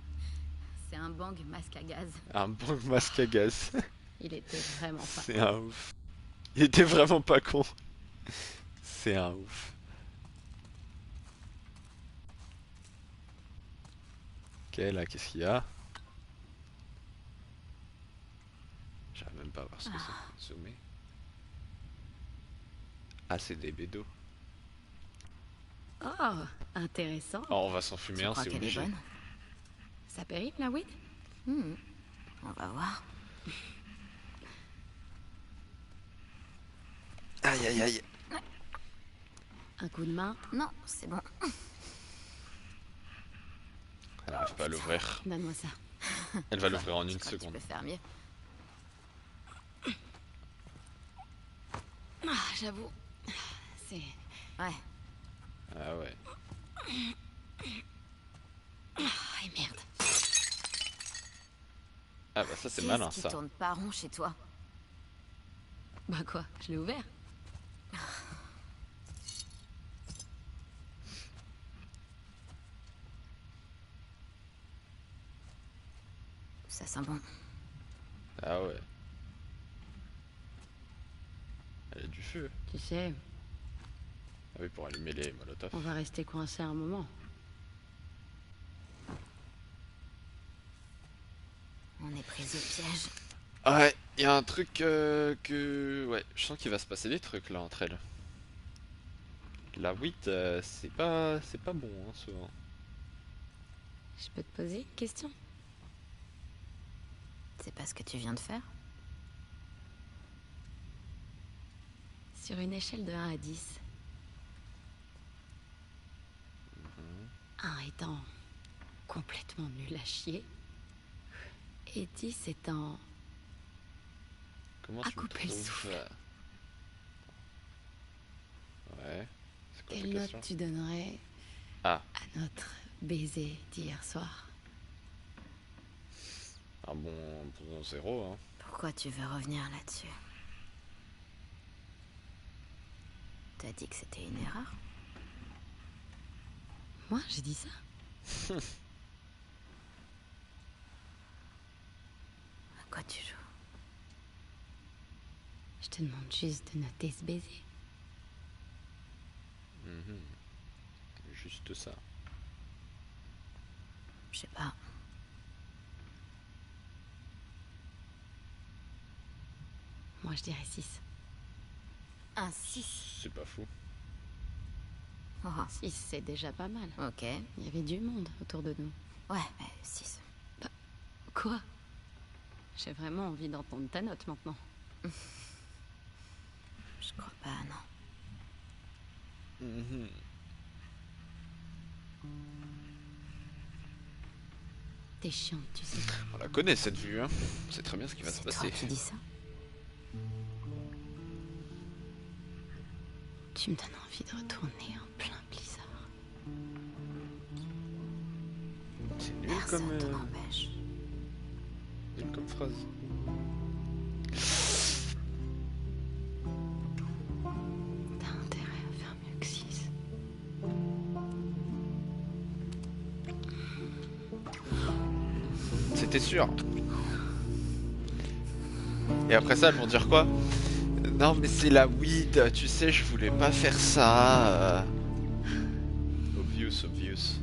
Speaker 4: C'est un bang masque à gaz.
Speaker 1: Un bon masque à gaz.
Speaker 2: Il était vraiment pas.
Speaker 1: C'est un ouf. Il était vraiment pas con. C'est un ouf. Ok, là, qu'est-ce qu'il y a? J'arrive même pas à voir ce que c'est. Zoomer. Ah, c'est des bédos.
Speaker 2: Oh, intéressant.
Speaker 1: Oh, on va s'en fumer
Speaker 4: Tu
Speaker 1: un,
Speaker 4: crois
Speaker 1: c'est
Speaker 4: qu'elle est
Speaker 1: obligé.
Speaker 4: bonne?
Speaker 2: Ça périme la weed?
Speaker 4: On va voir.
Speaker 1: Aïe, aïe, aïe.
Speaker 2: Un coup de main?
Speaker 4: Non, c'est bon.
Speaker 1: Elle arrive pas à l'ouvrir.
Speaker 2: Donne-moi ça.
Speaker 1: Elle va l'ouvrir en
Speaker 4: Je
Speaker 1: une
Speaker 4: crois que
Speaker 1: seconde.
Speaker 4: Tu peux faire mieux.
Speaker 2: Ah, j'avoue. C'est...
Speaker 4: Ouais.
Speaker 1: Ah ouais.
Speaker 2: Ah, et merde.
Speaker 1: Ah bah ça c'est
Speaker 4: Qu'est-ce
Speaker 1: malin
Speaker 4: qui
Speaker 1: ça.
Speaker 4: tourne pas rond chez toi?
Speaker 2: Bah quoi, je l'ai ouvert.
Speaker 4: Ça sent bon.
Speaker 1: Ah ouais. Elle a du feu.
Speaker 2: Tu sais,
Speaker 1: Ah oui, pour allumer les molotovs.
Speaker 2: on va rester coincé un moment.
Speaker 4: On est pris au piège.
Speaker 1: Ouais, il y a un truc que... Ouais, je sens qu'il va se passer des trucs là entre elles. La weed, c'est pas bon, hein, souvent.
Speaker 2: Je peux te poser une question?
Speaker 4: C'est pas ce que tu viens de faire?
Speaker 2: Sur une échelle de 1 à 10, 1 étant complètement nul à chier, et 10 étant
Speaker 1: Comment
Speaker 2: à
Speaker 1: tu me
Speaker 2: couper le
Speaker 1: trouves
Speaker 2: souffle.
Speaker 1: Ouais. C'est quoi ta
Speaker 2: Quelle
Speaker 1: question?
Speaker 2: note tu donnerais
Speaker 1: Ah,
Speaker 2: à notre baiser d'hier soir?
Speaker 1: un bon 0, hein.
Speaker 4: Pourquoi tu veux revenir là-dessus? T'as dit que c'était une erreur?
Speaker 2: Moi, j'ai dit ça?
Speaker 4: À quoi tu joues?
Speaker 2: Je te demande juste de noter ce baiser.
Speaker 1: Mhm. Juste ça.
Speaker 4: Je sais pas.
Speaker 2: Moi, je dirais 6.
Speaker 4: Un 6.
Speaker 1: C'est pas fou.
Speaker 4: Oh,
Speaker 2: 6, c'est déjà pas mal.
Speaker 4: ok.
Speaker 2: Il y avait du monde autour de nous.
Speaker 4: Ouais, mais 6.
Speaker 2: Quoi? J'ai vraiment envie d'entendre ta note maintenant.
Speaker 4: Je crois pas, non.
Speaker 1: Mhm.
Speaker 2: T'es chiante, tu sais.
Speaker 1: On la connaît cette vue, hein. On sait très bien ce qui va se
Speaker 4: C'est
Speaker 1: passer.
Speaker 4: toi qui dis ça?
Speaker 2: Tu me donnes envie de retourner en plein blizzard.
Speaker 1: C'est nul
Speaker 4: Personne t'en empêche.
Speaker 1: nul comme phrase.
Speaker 2: T'as intérêt à faire mieux que 6.
Speaker 1: C'était sûr. Et après ça, elles vont dire quoi? Non mais c'est la weed, tu sais, je voulais pas faire ça. Obvious, obvious.